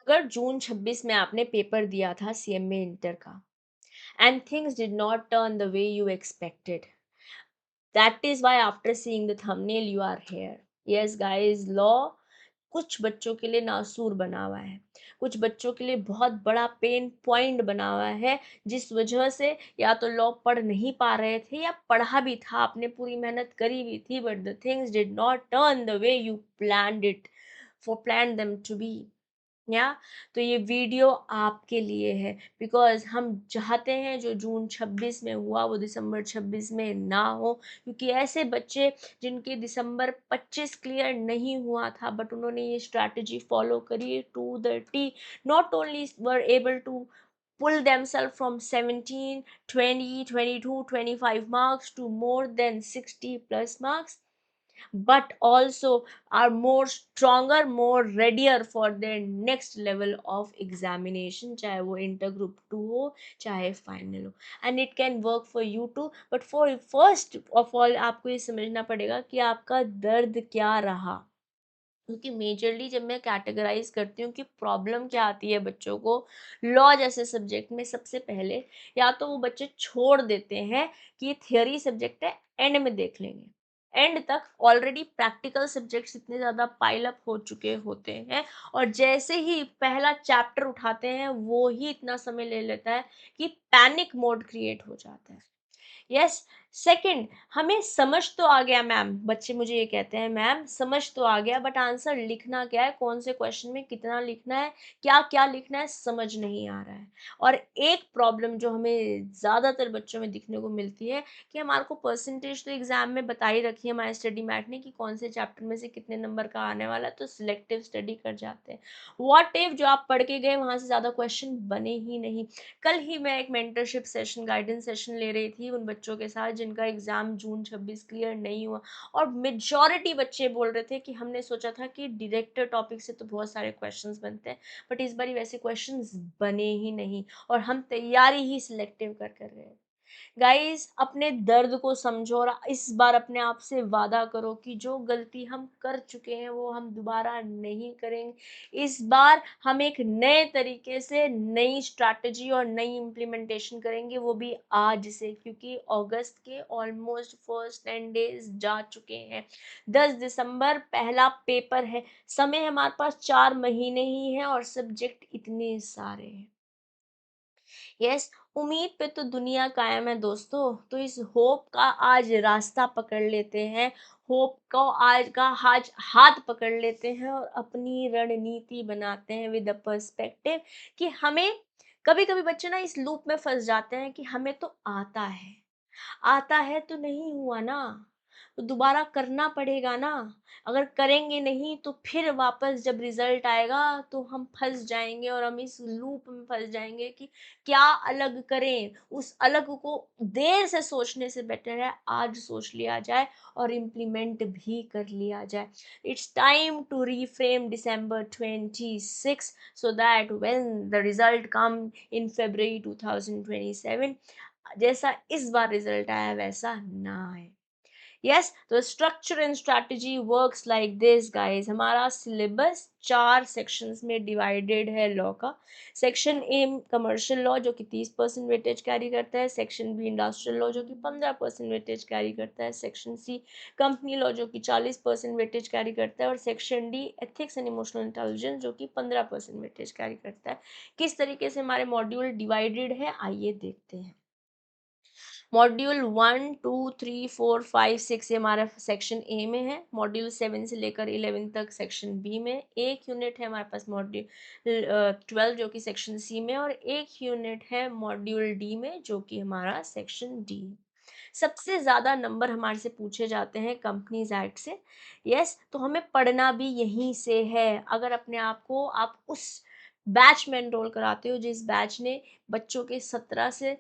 अगर जून 26 में आपने पेपर दिया था सीएमए इंटर का and things did not turn the way you expected, that is why after seeing the thumbnail you are here. Yes guys, law कुछ बच्चों के लिए नासूर बना हुआ है, कुछ बच्चों के लिए बहुत बड़ा पेन पॉइंट बना हुआ है, जिस वजह से या तो लॉ पढ़ नहीं पा रहे थे या पढ़ा भी था, आपने पूरी मेहनत करी भी थी, but the things did not turn the way you planned it for plan them to be. या तो ये वीडियो आपके लिए है, बिकॉज हम चाहते हैं जो जून 26 में हुआ वो दिसंबर 26 में ना हो, क्योंकि ऐसे बच्चे जिनके दिसंबर 25 क्लियर नहीं हुआ था बट उन्होंने ये स्ट्रैटेजी फॉलो करी to the tee, not only were able to pull themselves from 17, 20, 22, 25 marks to more than 60 plus marks, but also are more stronger, more readier for their next level of examination, चाहे वो inter group 2 हो चाहे final हो, and it can work for you too. But for first of all आपको ये समझना पड़ेगा कि आपका दर्द क्या रहा, क्योंकि मेजरली जब मैं कैटेगराइज करती हूँ कि प्रॉब्लम क्या आती है बच्चों को लॉ जैसे सब्जेक्ट में, सबसे पहले या तो वो बच्चे छोड़ देते हैं कि ये थियोरी सब्जेक्ट है, एंड में देख लेंगे। एंड तक ऑलरेडी प्रैक्टिकल सब्जेक्ट्स इतने ज़्यादा पाइल अप हो चुके होते हैं, और जैसे ही पहला चैप्टर उठाते हैं वो ही इतना समय ले लेता है कि पैनिक मोड क्रिएट हो जाता है। यस। सेकंड, हमें समझ तो आ गया मैम, बच्चे मुझे ये कहते हैं मैम समझ तो आ गया बट आंसर लिखना क्या है, कौन से क्वेश्चन में कितना लिखना है, क्या क्या लिखना है, समझ नहीं आ रहा है। और एक प्रॉब्लम जो हमें ज़्यादातर बच्चों में दिखने को मिलती है कि हमारे को परसेंटेज तो एग्जाम में बता ही रखी है हमारे स्टडी मैट ने कि कौन से चैप्टर में से कितने नंबर का आने वाला है, तो सिलेक्टिव स्टडी कर जाते हैं। व्हाट इफ जो आप पढ़ के गए वहां से ज़्यादा क्वेश्चन बने ही नहीं। कल ही मैं एक मेंटरशिप सेशन, गाइडेंस सेशन ले रही थी उन बच्चों के साथ जिनका एग्जाम जून 26 क्लियर नहीं हुआ, और मेजॉरिटी बच्चे बोल रहे थे कि हमने सोचा था कि डायरेक्टर टॉपिक से तो बहुत सारे क्वेश्चंस बनते हैं बट इस बार वैसे क्वेश्चंस बने ही नहीं, और हम तैयारी ही सिलेक्टिव कर कर गए। गाइस, अपने दर्द को समझो और इस बार अपने आप से वादा करो कि जो गलती हम कर चुके हैं वो हम दोबारा नहीं करेंगे। इस बार हम एक नए तरीके से नई स्ट्रैटेजी और नई इम्प्लीमेंटेशन करेंगे, वो भी आज से, क्योंकि अगस्त के ऑलमोस्ट फर्स्ट 10 डेज जा चुके हैं। 10 दिसंबर पहला पेपर है, समय हमारे पास 4 महीने ही है और सब्जेक्ट इतने सारे हैं। यस, उम्मीद पे तो दुनिया कायम है दोस्तों, तो इस होप का आज रास्ता पकड़ लेते हैं, होप को आज का आज हाथ पकड़ लेते हैं और अपनी रणनीति बनाते हैं विद अ पर्सपेक्टिव कि हमें, कभी कभी बच्चे ना इस लूप में फंस जाते हैं कि हमें तो आता है तो नहीं हुआ ना, तो दोबारा करना पड़ेगा ना, अगर करेंगे नहीं तो फिर वापस जब रिजल्ट आएगा तो हम फंस जाएंगे और हम इस लूप में फंस जाएंगे कि क्या अलग करें। उस अलग को देर से सोचने से बेटर है आज सोच लिया जाए और इम्प्लीमेंट भी कर लिया जाए। It's time to reframe December 26 so that when the result come in February 2027, जैसा इस बार रिजल्ट आया वैसा ना आए। यस, तो structure and strategy works like this guys. हमारा सिलेबस 4 सेक्शंस में डिवाइडेड है लॉ का। सेक्शन ए कमर्शियल लॉ जो कि 30% वेटेज कैरी करता है, सेक्शन बी इंडस्ट्रियल लॉ जो कि 15% वेटेज कैरी करता है, सेक्शन सी कंपनी लॉ जो कि 40% वेटेज कैरी करता है, और section D ethics and emotional intelligence जो कि 15% वेटेज कैरी करता है। किस तरीके से हमारे मॉड्यूल डिवाइडेड है आइए देखते हैं। मॉड्यूल 1, 2, 3, 4, 5, 6 ये हमारा सेक्शन ए में है, मॉड्यूल 7 से लेकर 11 तक सेक्शन बी में, एक यूनिट है हमारे पास मॉड्यूल 12 जो कि सेक्शन सी में, और एक यूनिट है मॉड्यूल डी में जो कि हमारा सेक्शन डी। सबसे ज़्यादा नंबर हमारे से पूछे जाते हैं कंपनीज एक्ट से। यस, तो हमें पढ़ना भी यहीं से है। अगर अपने आप को आप उस बैच में एनरोल कराते हो जिस बैच ने बच्चों के 17 से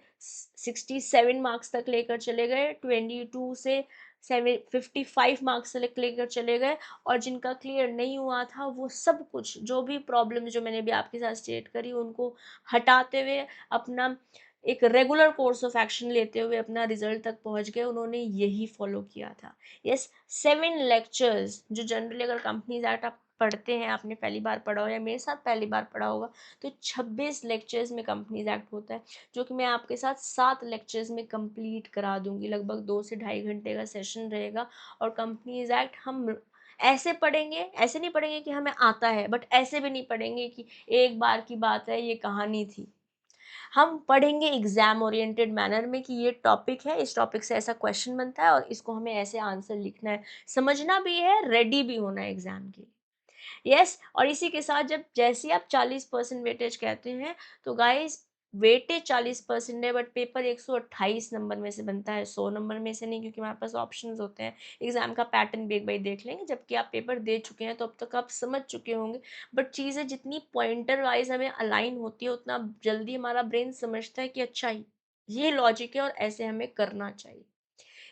67 मार्क्स तक लेकर चले गए, 22 से 55 मार्क्स तक लेकर चले गए, और जिनका क्लियर नहीं हुआ था वो सब कुछ जो भी प्रॉब्लम जो मैंने भी आपके साथ स्टेट करी उनको हटाते हुए अपना एक रेगुलर कोर्स ऑफ एक्शन लेते हुए अपना रिजल्ट तक पहुंच गए, उन्होंने यही फॉलो किया था। यस, 7 लेक्चर्स जो जनरली अगर कंपनीज एक्ट आप पढ़ते हैं, आपने पहली बार पढ़ा हो या मेरे साथ पहली बार पढ़ा होगा, तो 26 लेक्चर्स में कंपनीज एक्ट होता है, जो कि मैं आपके साथ 7 लेक्चर्स में कंप्लीट करा दूंगी। लगभग 2 से ढाई घंटे का सेशन रहेगा। और कंपनीज एक्ट हम ऐसे पढ़ेंगे, ऐसे नहीं पढ़ेंगे कि हमें आता है, बट ऐसे भी नहीं पढ़ेंगे कि एक बार की बात है ये कहानी थी। हम पढ़ेंगे एग्जाम ओरिएंटेड मैनर में कि ये टॉपिक है, इस टॉपिक से ऐसा क्वेश्चन बनता है और इसको हमें ऐसे आंसर लिखना है, समझना भी है, रेडी भी होना है एग्जाम के लिए। यस, और इसी के साथ जब जैसे आप 40% वेटेज कहते हैं, तो गाइस वेटेज 40% है, बट पेपर 128 नंबर में से बनता है, 100 नंबर में से नहीं, क्योंकि हमारे पास ऑप्शंस होते हैं। एग्जाम का पैटर्न भी एक बार देख लेंगे, जबकि आप पेपर दे चुके हैं तो अब तक आप समझ चुके होंगे। बट चीज़ें जितनी पॉइंटर वाइज हमें अलाइन होती है, उतना जल्दी हमारा ब्रेन समझता है कि अच्छा ये लॉजिक है और ऐसे हमें करना चाहिए।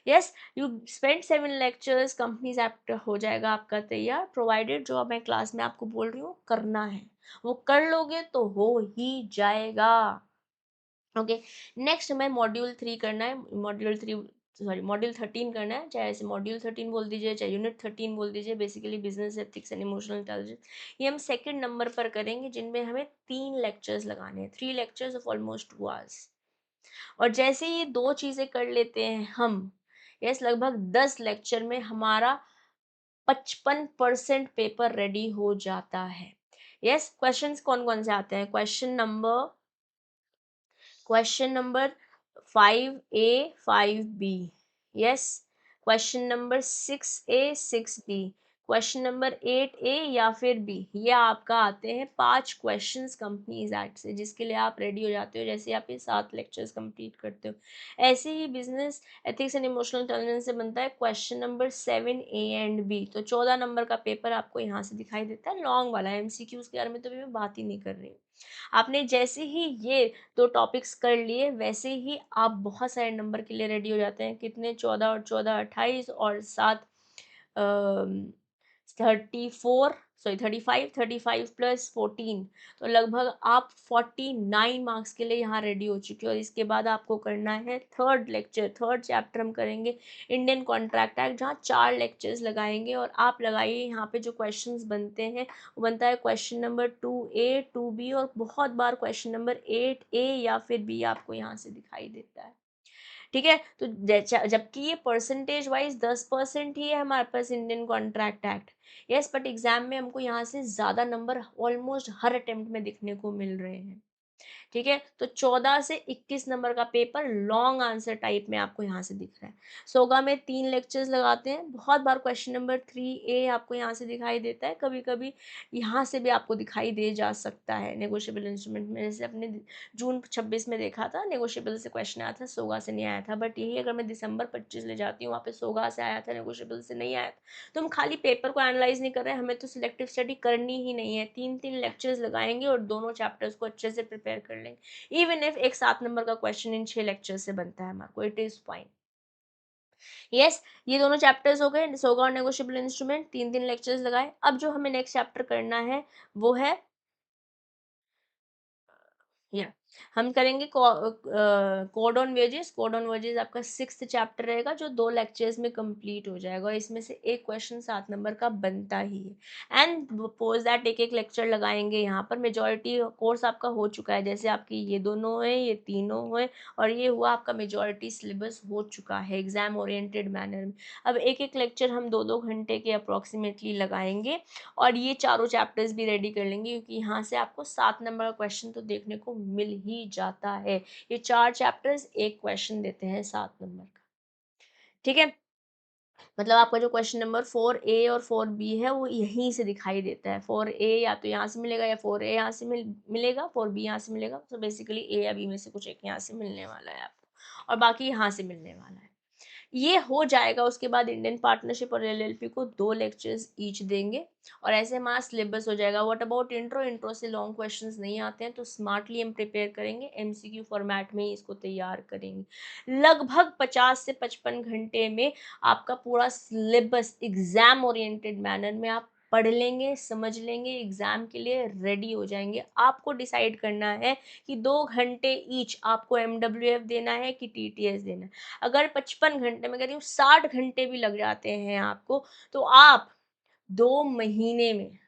Yes, you spend 7 lectures, companies act हो जाएगा आपका तैयार, प्रोवाइडेड जो अब मैं क्लास में आपको बोल रही हूँ करना है, वो कर लोगे तो हो ही जाएगा। ओके, नेक्स्ट हमें मॉड्यूल 3 करना है, मॉड्यूल 13 करना है, चाहे ऐसे मॉड्यूल 13 बोल दीजिए, चाहे यूनिट 13 बोल दीजिए, basically business ethics and emotional intelligence. ये हम सेकंड नंबर पर करेंगे, जिनमें हमें 3 लेक्चर्स लगाने हैं, 3 लेक्चर्स ऑफ ऑलमोस्ट 2 आवर्स। और जैसे ये दो चीजें कर लेते हैं हम, यस, लगभग 10 लेक्चर में हमारा 55% पेपर रेडी हो जाता है। यस, क्वेश्चंस कौन कौन से आते हैं? Question number 5A 5B, yes, question number 6A 6B, question number 8A या फिर B, ये आपका आते हैं 5 क्वेश्चंस कंपनीज एक्ट से, जिसके लिए आप रेडी हो जाते हो जैसे आप ये 7 लेक्चर्स कंप्लीट करते हो। ऐसे ही business ethics and emotional intelligence से बनता है question number 7A and B। तो 14 नंबर का पेपर आपको यहाँ से दिखाई देता है, लॉन्ग वाला। MCQs के बारे में तो अभी मैं बात ही नहीं कर रही हूँ। आपने जैसे ही ये 2 टॉपिक्स कर लिए, वैसे ही आप बहुत सारे नंबर के लिए रेडी हो जाते हैं। कितने? 14 और 14 28 और 7 34, सॉरी 35, 35 प्लस 14, तो लगभग आप 49 मार्क्स के लिए यहाँ रेडी हो चुके हो। और इसके बाद आपको करना है थर्ड चैप्टर हम करेंगे इंडियन कॉन्ट्रैक्ट एक्ट, जहाँ 4 लेक्चर्स लगाएंगे। और आप लगाइए यहाँ पे जो क्वेश्चंस बनते हैं, वो बनता है क्वेश्चन नंबर 2A 2B, और बहुत बार क्वेश्चन नंबर 8A या फिर B आपको यहाँ से दिखाई देता है। ठीक है, तो जबकि ये परसेंटेज वाइज 10% ही है हमारे पास Indian contract act, yes, but exam में हमको यहाँ से ज़्यादा नंबर ऑलमोस्ट हर अटेम्प्ट में दिखने को मिल रहे हैं। ठीक है, तो 14 से 21 नंबर का पेपर लॉन्ग आंसर टाइप में आपको यहाँ से दिख रहा है। सोगा में 3 लेक्चर्स लगाते हैं, बहुत बार क्वेश्चन नंबर 3A आपको यहाँ से दिखाई देता है, कभी कभी यहाँ से भी आपको दिखाई दे जा सकता है नेगोशिएबल इंस्ट्रूमेंट में। जैसे अपने जून 26 में देखा था, नेगोशिएबल से क्वेश्चन आया था, सोगा से नहीं आया था। बट यही अगर मैं दिसंबर 25 ले जाती हूँ, वहाँ पे सोगा से आया था, नेगोशिएबल से नहीं आया था। तो हम खाली पेपर को एनालाइज नहीं कर रहे हैं, हमें तो सिलेक्टिव स्टडी करनी ही नहीं है। 3 3 लेक्चर्स लगाएंगे और दोनों चैप्टर्स को अच्छे से प्रिपेयर कर लेंगे। इवन इफ एक 7 नंबर का क्वेश्चन इन 6 लेक्चर से बनता है हमारे को, इट इज फाइन। यस, ये दोनों चैप्टर्स हो गए, सोगा और नेगोशिएबल इंस्ट्रूमेंट, 3 3 लेक्चर्स लगाए। अब जो हमें नेक्स्ट चैप्टर करना है वो है, या हम करेंगे कोड ऑन वेजेस आपका 6th चैप्टर रहेगा, जो 2 लेक्चर्स में कंप्लीट हो जाएगा। और इसमें से एक क्वेश्चन 7 नंबर का बनता ही है। एंड पोज दैट एक एक लेक्चर लगाएंगे। यहाँ पर मेजोरिटी कोर्स आपका हो चुका है, जैसे आपकी ये दोनों है, ये तीनों है, और ये हुआ आपका मेजोरिटी सिलेबस हो चुका है एग्जाम ओरिएंटेड मैनर में। अब एक एक लेक्चर हम 2 2 घंटे के अप्रोक्सीमेटली लगाएंगे, और ये चारों चैप्टर्स भी रेडी कर लेंगे, क्योंकि यहाँ से आपको 7 नंबर का क्वेश्चन तो देखने को मिल ही जाता है। ये 4 चैप्टर्स एक क्वेश्चन देते हैं 7 नंबर का। ठीक है, मतलब आपका जो क्वेश्चन नंबर 4A और 4B है, वो यहीं से दिखाई देता है। 4A या तो यहाँ से मिलेगा, या 4A यहाँ से मिलेगा, 4B यहाँ से मिलेगा। तो बेसिकली A या B में से कुछ एक यहाँ से मिलने वाला है आपको, और बाकी यहाँ से मिलने वाला है। ये हो जाएगा, उसके बाद इंडियन पार्टनरशिप और LLP को 2 लेक्चर्स ईच देंगे, और ऐसे हमारा सिलेबस हो जाएगा। What about intro? इंट्रो से लॉन्ग क्वेश्चंस नहीं आते हैं, तो स्मार्टली हम प्रिपेयर करेंगे, MCQ फॉर्मेट में ही इसको तैयार करेंगे। लगभग 50 से 55 घंटे में आपका पूरा सिलेबस एग्जाम ओरिएंटेड मैनर में आप पढ़ लेंगे, समझ लेंगे, एग्जाम के लिए रेडी हो जाएंगे। आपको डिसाइड करना है कि 2 घंटे ईच आपको MWF देना है कि TTS देना है। अगर 55 घंटे, मैं कह रही हूँ 60 घंटे भी लग जाते हैं आपको, तो आप 2 महीने में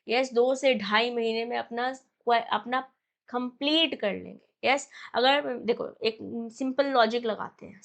यस 2 से ढाई महीने में अपना कंप्लीट कर लेंगे। यस अगर देखो एक सिंपल लॉजिक लगाते हैं,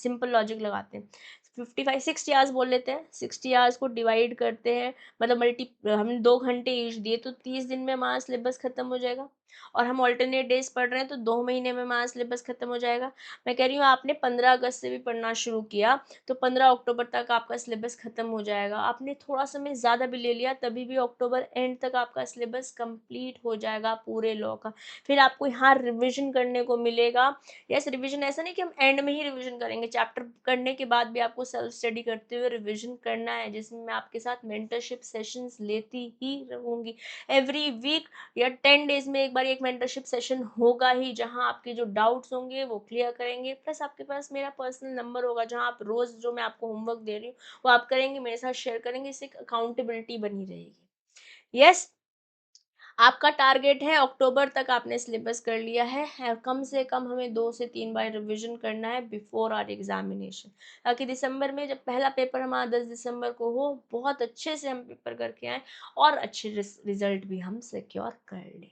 55 60 आवर्स बोल लेते हैं, 60 आवर्स को डिवाइड करते हैं, मतलब हमने 2 घंटे ईच दिए तो 30 दिन में हमारा सिलेबस खत्म हो जाएगा। और हम ऑल्टरनेट डेज पढ़ रहे हैं तो 2 महीने में हमारा सिलेबस खत्म हो जाएगा। मैं कह रही हूँ आपने 15 अगस्त से भी पढ़ना शुरू किया तो 15 अक्टूबर तक आपका सिलेबस खत्म हो जाएगा। आपने थोड़ा समय ज़्यादा भी ले लिया तभी भी अक्टूबर एंड तक आपका सिलेबस कंप्लीट हो जाएगा पूरे लॉ का। फिर आपको यहाँ रिविजन करने को मिलेगा। यस रिविजन ऐसा नहीं कि हम एंड में ही रिविजन करेंगे, चैप्टर करने के बाद भी आपको सेल्फ स्टडी करते हुए रिविजन करना है, जिसमें मैं आपके साथ मेंटरशिप सेशंस लेती ही रहूँगी। एवरी वीक या 10 डेज में एक बार एक मेंटरशिप सेशन होगा ही, जहाँ आपके जो डाउट्स होंगे वो क्लियर करेंगे। प्लस आपके पास मेरा पर्सनल नंबर होगा, जहाँ आप रोज़ जो मैं आपको होमवर्क दे रही हूँ वो आप करेंगे, मेरे साथ शेयर करेंगे, इससे एक अकाउंटेबिलिटी बनी रहेगी। यस आपका टारगेट है अक्टूबर तक आपने सिलेबस कर लिया है, कम से कम हमें 2 से 3 बार रिवीजन करना है बिफोर आर एग्जामिनेशन, ताकि दिसंबर में जब पहला पेपर हमारा 10 दिसंबर को हो, बहुत अच्छे से हम पेपर करके आए और अच्छे रिजल्ट भी हम सिक्योर कर लें।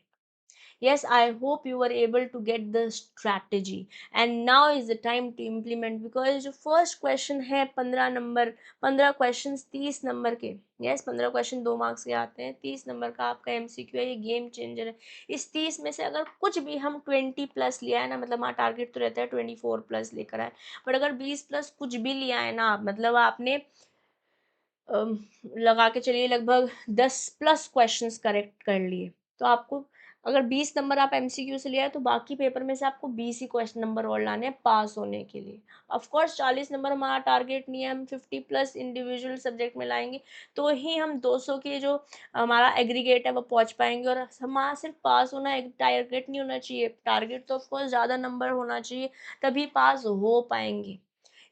Yes, I hope you were able to get the strategy, and now is the time to implement, because जो फर्स्ट क्वेश्चन है 15 नंबर, 15 क्वेश्चन 30 नंबर के। यस 15 क्वेश्चन 2 मार्क्स के आते हैं, 30 नंबर का आपका एमसीक्यू है, ये गेम चेंजर है। इस 30 में से अगर कुछ भी हम 20+ लिया है ना, मतलब हमारा टारगेट तो रहता है 24+ लेकर आए, बट अगर 20+ कुछ भी लिया है ना, मतलब आपने अम, लगा के चलिए लगभग 10+ क्वेश्चंस करेक्ट कर लिए, तो आपको अगर 20 नंबर आप एमसीक्यू से लिया है तो बाकी पेपर में से आपको 20 ही क्वेश्चन नंबर और लाने हैं पास होने के लिए। ऑफ कोर्स 40 नंबर हमारा टारगेट नहीं है, हम 50+ इंडिविजुअल सब्जेक्ट में लाएंगे तो ही हम 200 के जो हमारा एग्रीगेट है वो पहुंच पाएंगे। और हमारा सिर्फ पास होना एक टारगेट नहीं होना चाहिए, टारगेट तो ऑफकोर्स ज़्यादा नंबर होना चाहिए, तभी पास हो पाएंगे।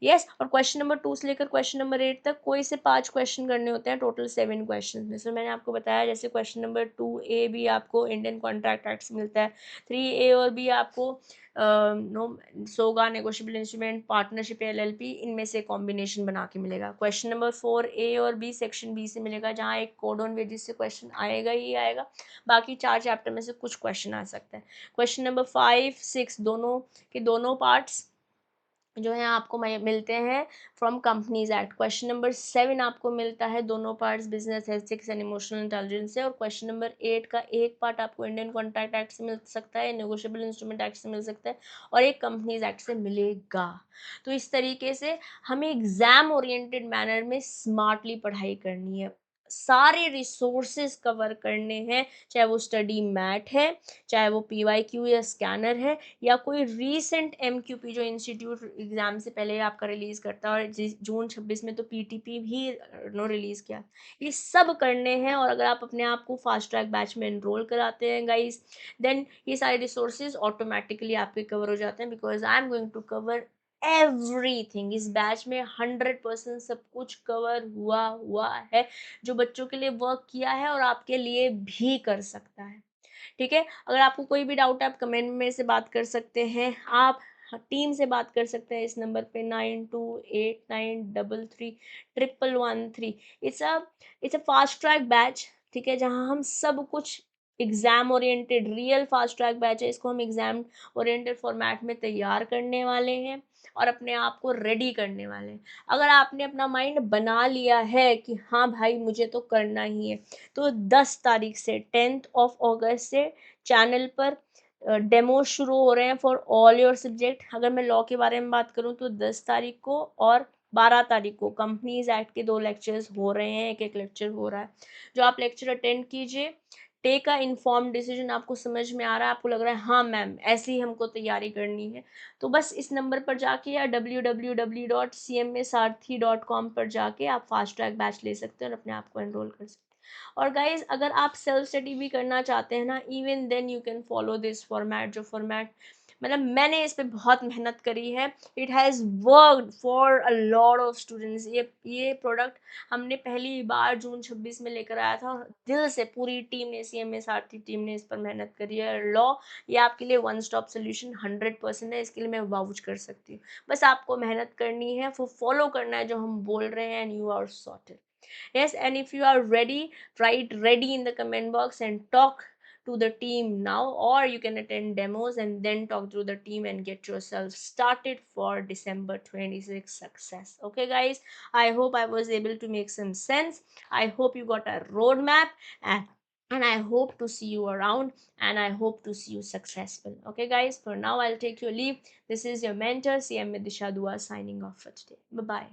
यस और क्वेश्चन नंबर 2 से लेकर क्वेश्चन नंबर 8 तक कोई से 5 क्वेश्चन करने होते हैं, टोटल 7 क्वेश्चन में से मैंने आपको बताया। जैसे क्वेश्चन नंबर 2 ए भी आपको इंडियन कॉन्ट्रैक्ट एक्ट से मिलता है, 3 ए और बी आपको नो सोगा नेगोशिएबल इंस्ट्रूमेंट पार्टनरशिप एलएलपी, इनमें से कॉम्बिनेशन बना के मिलेगा। क्वेश्चन नंबर 4 ए और बी सेक्शन बी से मिलेगा, जहाँ एक कोड ऑन वेजेस से क्वेश्चन आएगा ही आएगा, बाकी 4 चैप्टर में से कुछ क्वेश्चन आ सकता है। क्वेश्चन नंबर 5 6 दोनों के दोनों पार्ट्स जो है आपको मिलते हैं from companies act. Question number 7 आपको मिलता है दोनों parts business ethics and emotional intelligence से, और क्वेश्चन नंबर 8 का एक पार्ट आपको इंडियन कॉन्ट्रैक्ट एक्ट से मिल सकता है, नेगोशिएबल इंस्ट्रूमेंट एक्ट से मिल सकता है, और एक कंपनीज एक्ट से मिलेगा। तो इस तरीके से हमें एग्जाम ओरिएंटेड मैनर में स्मार्टली पढ़ाई करनी है, सारे रिसोर्सेज कवर करने हैं, चाहे वो स्टडी मैट है, चाहे वो पीवाईक्यू या स्कैनर है, या कोई रीसेंट एमक्यूपी जो इंस्टीट्यूट एग्जाम से पहले आपका रिलीज करता है, और जून 26 में तो पीटीपी भी नो रिलीज किया, ये सब करने हैं। और अगर आप अपने आप को फास्ट ट्रैक बैच में एनरोल कराते हैं गाइस, देन ये सारे रिसोर्सेज ऑटोमेटिकली आपके कवर हो जाते हैं, because I am going to cover everything. इस बैच में 100% सब कुछ कवर हुआ है, जो बच्चों के लिए वर्क किया है और आपके लिए भी कर सकता है। ठीक है, अगर आपको कोई भी डाउट है आप कमेंट में से बात कर सकते हैं, आप टीम से बात कर सकते हैं इस नंबर पे 9289333113। It's a fast track batch, ठीक है, जहाँ हम सब कुछ exam oriented real fast track batch है, इसको हम एग्जाम ओरिएंटेड फॉर्मेट में तैयार करने वाले हैं और अपने आप को रेडी करने वाले हैं। अगर आपने अपना माइंड बना लिया है कि हाँ भाई मुझे तो करना ही है, तो 10 तारीख से 10 अगस्त से चैनल पर डेमो शुरू हो रहे हैं फॉर ऑल योर सब्जेक्ट। अगर मैं लॉ के बारे में बात करूं तो 10 तारीख को और 12 तारीख को कंपनीज एक्ट के 2 लेक्चर्स हो रहे हैं, एक एक लेक्चर हो रहा है, जो आप लेक्चर अटेंड कीजिए। टेक अ इन्फॉर्म डिसीजन, आपको समझ में आ रहा है, आपको लग रहा है हाँ मैम ऐसे ही हमको तैयारी करनी है, तो बस इस नंबर पर जाके या www.cmasarthi.com पर जाके आप फास्ट ट्रैक बैच ले सकते हैं और अपने आप को एनरोल कर सकते हैं। और गाइज अगर आप सेल्फ स्टडी भी करना चाहते हैं ना, even then you can follow this format, जो फॉर्मेट मतलब मैंने इस पे बहुत मेहनत करी है, it has worked for a lot of students. ये प्रोडक्ट हमने पहली बार जून 26 में लेकर आया था, और दिल से पूरी टीम ने, CMA सारथी टीम ने इस पर मेहनत करी है। लॉ ये आपके लिए वन स्टॉप सोल्यूशन 100% है, इसके लिए मैं वाउच कर सकती हूँ। बस आपको मेहनत करनी है, वो फॉलो करना है जो हम बोल रहे हैं, and you are sorted. Yes, and if you are ready, write ready in the comment box and talk to the team now, or you can attend demos and then talk to the team and get yourself started for December 26 success. Okay guys, I hope I was able to make some sense. I hope you got a roadmap, and I hope to see you around, and I hope to see you successful. Okay guys, for now I'll take your leave. This is your mentor CM Vidisha Dua signing off for today. Bye bye.